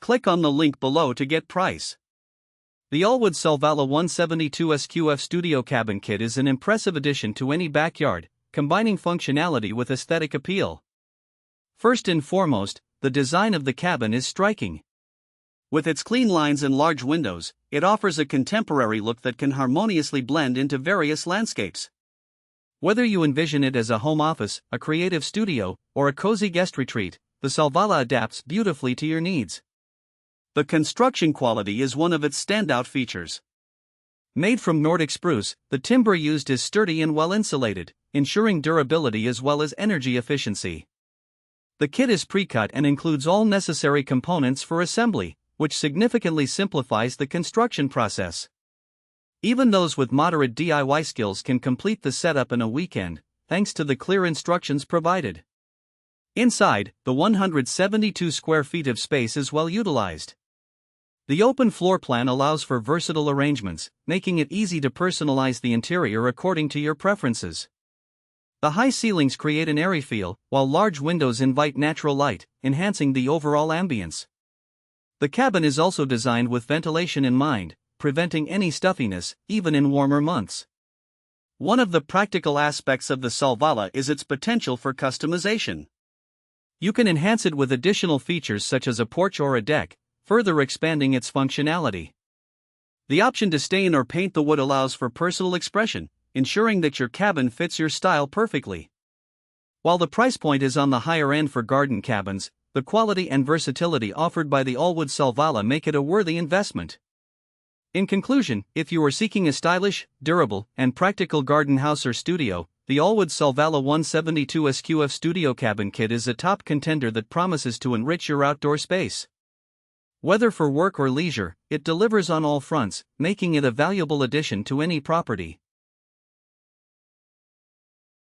Click on the link below to get price. The Allwood Solvalla 172 SQF Studio Cabin Kit is an impressive addition to any backyard, combining functionality with aesthetic appeal. First and foremost, the design of the cabin is striking. With its clean lines and large windows, it offers a contemporary look that can harmoniously blend into various landscapes. Whether you envision it as a home office, a creative studio, or a cozy guest retreat, the Solvalla adapts beautifully to your needs. The construction quality is one of its standout features. Made from Nordic spruce, the timber used is sturdy and well-insulated, ensuring durability as well as energy efficiency. The kit is pre-cut and includes all necessary components for assembly, which significantly simplifies the construction process. Even those with moderate DIY skills can complete the setup in a weekend, thanks to the clear instructions provided. Inside, the 172 square feet of space is well utilized. The open floor plan allows for versatile arrangements, making it easy to personalize the interior according to your preferences. The high ceilings create an airy feel, while large windows invite natural light, enhancing the overall ambience. The cabin is also designed with ventilation in mind, preventing any stuffiness, even in warmer months. One of the practical aspects of the Solvalla is its potential for customization. You can enhance it with additional features such as a porch or a deck, further expanding its functionality. The option to stain or paint the wood allows for personal expression, ensuring that your cabin fits your style perfectly. While the price point is on the higher end for garden cabins, the quality and versatility offered by the Allwood Solvalla make it a worthy investment. In conclusion, if you are seeking a stylish, durable, and practical garden house or studio, the Allwood Solvalla 172 SQF Studio Cabin Kit is a top contender that promises to enrich your outdoor space. Whether for work or leisure, it delivers on all fronts, making it a valuable addition to any property.